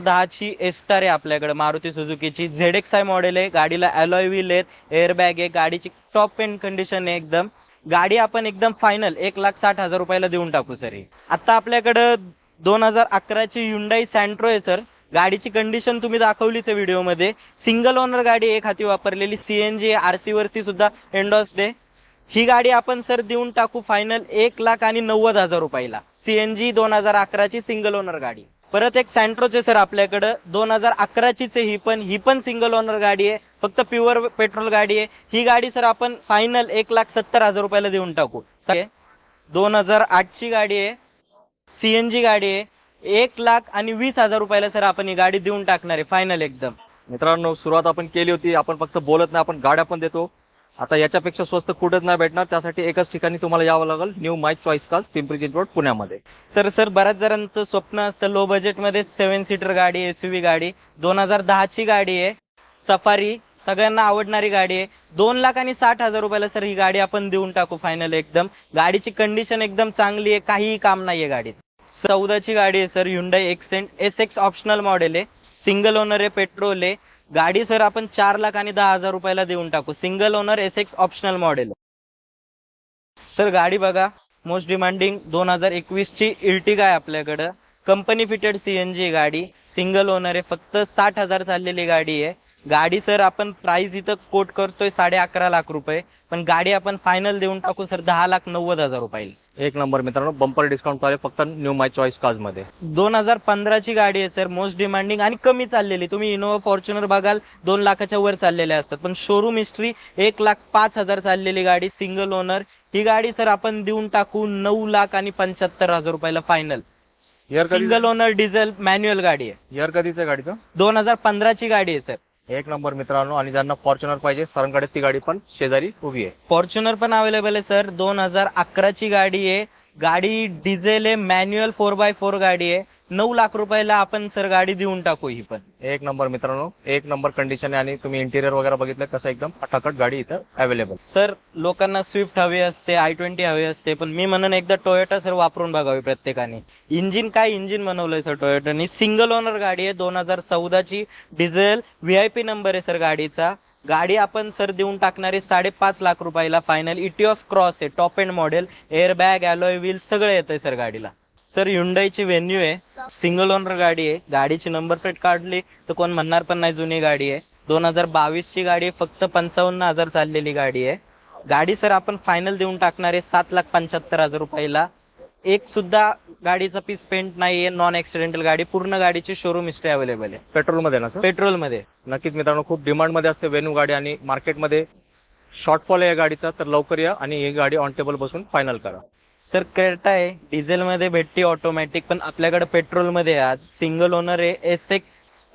2010ची star आहे आपल्याकडे, Maruti सुझुकीची ZXi model आहे. गाडीला अलॉय व्हील आहेत, एअरबॅग आहे, गाडीची टॉप एंड कंडिशन आहे एकदम. गाडी आपण एकदम फायनल 1,60,000 रुपयाला देऊन टाकू सर. ही आता आपल्याकडं 2011ची Hyundai सँट्रो आहे सर. गाडीची कंडिशन तुम्ही दाखवलीच आहे व्हिडिओमध्ये. सिंगल ओनर गाडी एक हाती वापरलेली, CNG RC वरती सुद्धा एंडॉस्ड आहे. ही गाडी आपण सर देऊन टाकू फायनल 1,90,000 रुपयाला. CNG 2011ची सिंगल ओनर गाडी. परत एक सँट्रोचे सर आपल्याकडं 2011चीच आहे, ही पण सिंगल ओनर गाडी आहे, फक्त प्युअर पेट्रोल गाडी आहे. ही गाडी सर आपण फायनल 1,70,000 रुपयाला देऊन टाकू. 2008ची गाडी आहे, CNG गाडी आहे. 1,20,000 रुपयाला सर आपण ही गाडी देऊन टाकणार आहे फायनल एकदम. मित्रांनो, सुरुवात आपण केली होती, आपण फक्त बोलत नाही, आपण गाड्या पण देतो. आता याच्यापेक्षा स्वस्त कुठेच नाही भेटणार. त्यासाठी एकच ठिकाणी तुम्हाला यावं लागेल, न्यू माय चॉईस कार्स, पिंपरी चिंचवड, पुण्यामध्ये. तर सर बऱ्याच जणांचं स्वप्न असतं लो बजेटमध्ये 7 सीटर गाडी, SUV गाडी. 2010ची गाडी आहे, सफारी, सगळ्यांना आवडणारी गाडी आहे. 2,60,000 रुपयाला सर ही गाडी आपण देऊन टाकू फायनल एकदम. गाडीची कंडिशन एकदम चांगली आहे, काहीही काम नाहीये गाडीत. 14ची गाडी आहे sir, Hyundai Accent SX optional model आहे, सिंगल ओनर आहे, पेट्रोल आहे. गाडी सर आपण 4,10,000 रुपयाला देऊन टाकू. Single owner SX optional model. Sir गाडी बघा, मोस्ट डिमांडिंग 2021ची Ertiga आहे आपल्याकडं. कंपनी फिटेड CNG गाडी, सिंगल ओनर आहे, फक्त 60,000 चाललेली गाडी आहे. गाडी सर आपण प्राइस इथं कोट करतोय 11.5 लाख रुपये, पण गाडी आपण फायनल देऊन टाकू सर 10,90,000 रुपये. एक नंबर मित्रांनो, बंपर डिस्काउंट चालेल फक्त न्यू माय चॉईस कार्स मध्ये. 2015ची गाडी आहे सर, मोस्ट डिमांडिंग आणि कमी चाललेली. तुम्ही इनोवा फॉर्च्युनर बघाल 2 लाखाच्या वर चाललेल्या असतात, पण शोरूम हिस्ट्री 1,05,000 चाललेली गाडी, सिंगल ओनर. ही गाडी सर आपण देऊन टाकू 9,75,000 रुपयाला final. Single owner diesel manual गाडी आहे. इयर कधीच आहे गाडीचं? 2015ची गाडी आहे सर. एक नंबर मित्रांनो, आणि ज्यांना फॉर्च्युनर पाहिजे सरांकडे ती गाडी पण शेजारी उभी आहे. फॉर्च्युनर पण अवेलेबल आहे सर. 2011ची गाडी आहे, गाडी डिझेल आहे, मॅन्युअल 4x4 गाडी आहे. 9 लाख रुपयाला आपण सर गाडी देऊन टाकू ही पण. एक नंबर मित्रांनो, एक नंबर कंडिशन आहे, आणि तुम्ही इंटिरियर वगैरे बघितलं कसं एकदम फटाफट गाडी इथं अवेलेबल. सर लोकांना स्विफ्ट हवी असते, i20 हवी असते, पण मी म्हणून एकदा टोयोटा सर वापरून बघावी प्रत्येकाने. इंजिन काय इंजिन बनवलंय सर टोयोटानी. सिंगल ओनर गाडी आहे, 2014ची डिझेल, VIP नंबर आहे सर गाडीचा. गाडी आपण सर देऊन टाकणारे 5.5 लाख रुपयाला फायनल. इटिओस क्रॉस आहे, top end model, airbag, alloy wheel सगळं येतंय सर गाडीला. सर Hyundaiची व्हेन्यू आहे, सिंगल ओनर गाडी आहे. गाडीची नंबर प्लेट काढली तर कोण म्हणणार पण नाही जुनी गाडी आहे. 2022ची गाडी आहे, फक्त 55,000 चाललेली गाडी आहे. गाडी सर आपण फायनल देऊन टाकणारे 7,75,000 रुपयाला. एक सुद्धा गाडीचा पीस पेंट नाहीये, नॉन ऍक्सिडेंटल गाडी, पूर्ण गाडीची शोरूम हिस्ट्री अवेलेबल आहे. पेट्रोल मध्ये ना सर? पेट्रोल मध्ये. नक्कीच मित्रांनो, खूप डिमांड मध्ये असते व्हेन्यू गाडी, आणि मार्केटमध्ये शॉर्टफॉल आहे या गाडीचा, तर लवकर या आणि ही गाडी ऑन टेबल बसून फायनल करा. सर क्रेटा आहे, डिझेल मध्ये भेटते ऑटोमॅटिक, पण आपल्याकडे पेट्रोल मध्ये आज. सिंगल ओनर आहे, SX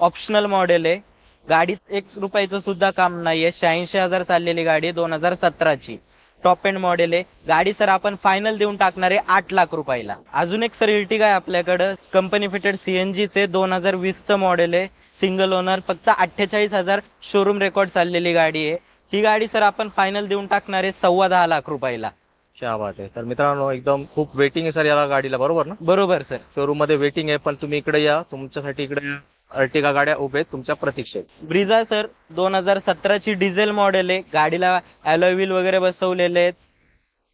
ऑप्शनल मॉडेल आहे. गाडीत 1 रुपयाचं सुद्धा काम नाहीये. 86,000 चाललेली गाडी आहे, 2017ची, टॉप एंड मॉडेल आहे. गाडी सर आपण फायनल देऊन टाकणारे 8 लाख रुपयाला. अजून एक सर Ertiga आहे आपल्याकडं, कंपनी फिटेड CNG चे, 2020चं मॉडेल आहे, सिंगल ओनर, फक्त 48,000 शोरूम रेकॉर्ड चाललेली गाडी आहे. ही गाडी सर आपण फायनल देऊन टाकणारे 10.25 लाख रुपयाला. क्या बात आहे. तर मित्रांनो, एकदम खूप वेटिंग आहे सर या गाडीला, बरोबर ना? बरोबर सर. शोरूम मध्ये वेटिंग आहे, पण तुम्ही इकडे या, तुमच्यासाठी इकडे Ertiga गाड्या उभे आहेत तुमच्या प्रतीक्षेत. ब्रिझा सर 2017ची डिझेल मॉडेल आहे. गाडीला अलॉय व्हील वगैरे बसवलेले आहेत.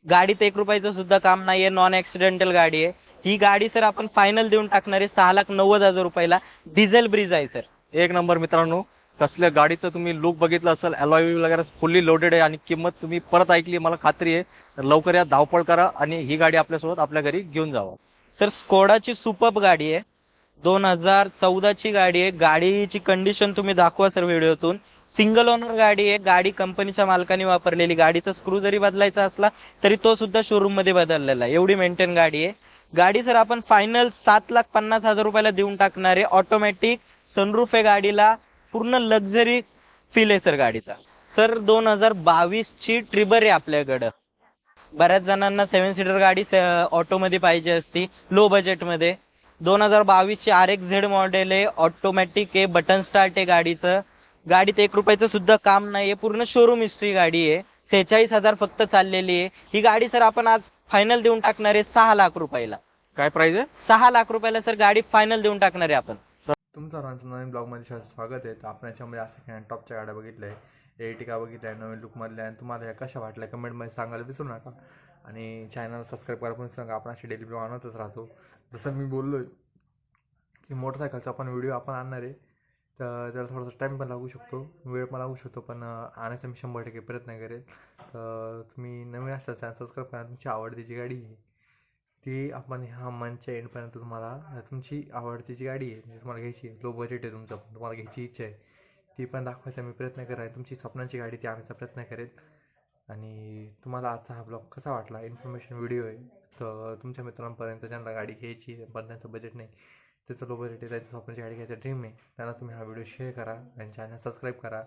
गाडीत 1 रुपयाचं सुद्धा काम नाहीये, नॉन ऍक्सिडेंटल गाडी आहे. ही गाडी सर आपण फायनल देऊन टाकणारे 6,90,000 रुपयाला. डिझेल ब्रिझा आहे सर. एक नंबर मित्रांनो, कसल्या गाडीचं तुम्ही लुक बघितलं असेल, अलॉय व्हील वगैरे फुल्ली लोडेड आहे, आणि किंमत तुम्ही परत ऐकली, मला खात्री आहे. तर लवकर या, धावपळ करा, आणि ही गाडी आपल्यासोबत आपल्या घरी घेऊन जावा. सर स्कोडाची सुपर्ब गाडी आहे, 2014ची गाडी आहे. गाडीची कंडिशन तुम्ही दाखवा सर व्हिडिओतून. सिंगल ओनर गाडी आहे. गाडी कंपनीच्या मालकाने वापरलेली. गाडीचा स्क्रू जरी बदलायचा असला तरी तो सुद्धा शोरूम मध्ये बदललेला आहे, एवढी मेंटेन गाडी आहे. गाडी सर आपण फायनल 7,50,000 रुपयाला देऊन टाकणारे. ऑटोमॅटिक सनरूफ आहे गाडीला, पूर्ण लक्झरी फील आहे सर गाडीचा. सर 2022ची ट्रिबर आहे आपल्याकडं. बऱ्याच जणांना 7 सीटर गाडी ऑटो मध्ये पाहिजे असती, लो बजेट मध्ये. 2022ची RXZ मॉडेल आहे, ऑटोमॅटिक आहे, बटन स्टार्ट आहे गाडीचं. गाडीत 1 रुपयाचं सुद्धा काम नाहीये, पूर्ण शोरूम हिस्ट्री गाडी आहे. 46,000 फक्त चाललेली आहे. ही गाडी सर आपण आज फायनल देऊन टाकणारे 6 लाख रुपयाला. काय प्राइस आहे? 6 लाख रुपयाला सर गाडी फायनल देऊन टाकणारे आपण. तुमचं सर्वांचं नवीन ब्लॉगमध्ये स्वागत आहे. तर आपण याच्यामध्ये असं काही टॉपच्या गाड्या बघितल्या आहे, एर्टिगा बघितल्या आहे नवीन लुकमधल्या, आणि तुम्हाला ह्या कशा वाटल्या कमेंटमध्ये सांगायला विसरू नका. आणि चॅनल सबस्क्राईब करा पण विसरू नका. आपण असे डेली ब्लॉग आणतच राहतो. जसं मी बोललो आहे की मोटरसायकलचा पण व्हिडिओ आपण आणणार आहे, तर त्याला थोडासा टाईम पण लागू शकतो, वेळ पण लागू शकतो, पण आणायचा मी 100% प्रयत्न करेल. तर तुम्ही नवीन असल्यास चॅनल सबस्क्राईब करा. तुमची आवडतीची गाडी आहे ती आपण ह्या मंथच्या एंडपर्यंत तुम्हाला तुमची आवडतीची गाडी आहे म्हणजे तुम्हाला घ्यायची आहे, लो बजेट आहे तुमचं पण तुम्हाला घ्यायची इच्छा आहे, ती पण दाखवायचा मी प्रयत्न करेन. तुमची स्वप्नांची गाडी ती आणायचा प्रयत्न करेल. आणि तुम्हाला आजचा हा ब्लॉग कसा वाटला, इन्फॉर्मेशन व्हिडिओ आहे, तर तुमच्या मित्रांपर्यंत ज्यांना गाडी घ्यायची आहे पण त्यांचं बजेट नाही, त्याचं लो बजेट आहे, त्यांच्या स्वप्नाची गाडी घ्यायचं ड्रीम आहे, त्यांना तुम्ही हा व्हिडिओ शेअर करा आणि चॅनल सबस्क्राईब करा.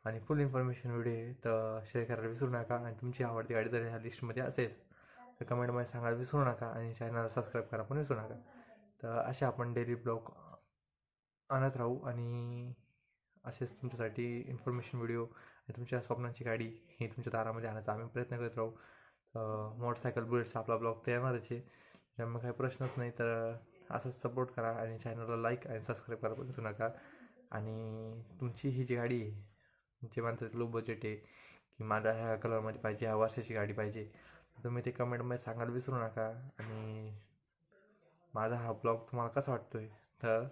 आणि फुल इन्फॉर्मेशन व्हिडिओ आहे तर शेअर करायला विसरू नका. आणि तुमची आवडती गाडी जर ह्या लिस्टमध्ये असेल तर कमेंटमध्ये सांगायला विसरू नका आणि चॅनलला सबस्क्राईब करा पण विसरू नका. तर असे आपण डेली ब्लॉग आणत राहू आणि असेच तुमच्यासाठी इन्फॉर्मेशन व्हिडिओ आणि तुमच्या स्वप्नांची गाडी ही तुमच्या दारामध्ये आणायचा आम्ही प्रयत्न करत राहू. मोटरसायकल बुलेट्सचा आपला ब्लॉग तर येणारच आहे, त्यामुळे काही प्रश्नच नाही. तर असंच सपोर्ट करा आणि चॅनलला लाईक आणि सबस्क्राईब करा पण विसरू नका. आणि तुमची ही जी गाडी आहे जे म्हणतात लो बजेट आहे की माझ्या ह्या कलरमध्ये पाहिजे, ह्या वर्षाची गाडी पाहिजे, तुम्ही ते कमेंटमध्ये सांगायला विसरू नका. आणि माझा हा ब्लॉग तुम्हाला कसा वाटतो आहे तर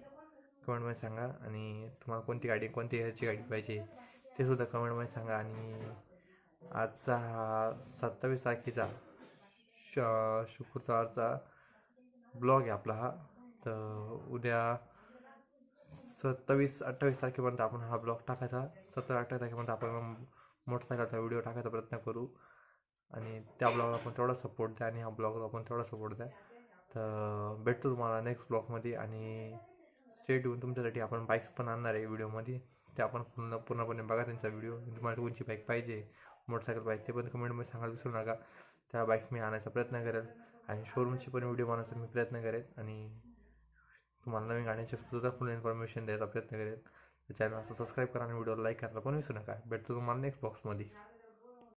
कमेंटमध्ये सांगा. आणि तुम्हाला कोणती गाडी कोणती ह्याची गाडी पाहिजे ते सुद्धा कमेंटमध्ये सांगा. आणि आजचा हा 27 तारखेचा शुक्रवारचा ब्लॉग आहे आपला हा. तर उद्या 27-28 तारखेपर्यंत आपण हा ब्लॉग टाकायचा, 17-28 तारखेपर्यंत आपण मोटरसायकलचा व्हिडिओ टाकायचा प्रयत्न करू. आणि त्या ब्लॉगला पण तेवढा सपोर्ट द्या आणि ह्या ब्लॉगला पण तेवढा सपोर्ट द्या. तर भेटतो तुम्हाला नेक्स्ट ब्लॉगमध्ये. आणि स्टेट येऊन तुमच्यासाठी आपण बाईक्स पण आणणार आहे व्हिडिओमध्ये, ते आपण पूर्णपणे बघा त्यांचा व्हिडिओ. तुम्हाला कोणची बाईक पाहिजे, मोटरसायकल पाहिजे, ते पण कमेंटमध्ये सांगायला विसरू नका. त्या बाईक्स मी आणायचा प्रयत्न करेल आणि शोरूमची पण व्हिडिओ बनवायचा मी प्रयत्न करेल. आणि तुम्हाला नवीन गाण्याची सुद्धा फुल इन्फॉर्मेशन द्यायचा प्रयत्न करेल. तर चॅनल असं सबस्क्राईब करा आणि व्हिडिओला लाईक करायला पण विसरू नका. भेटतो तुम्हाला नेक्स्ट बॉक्समध्ये.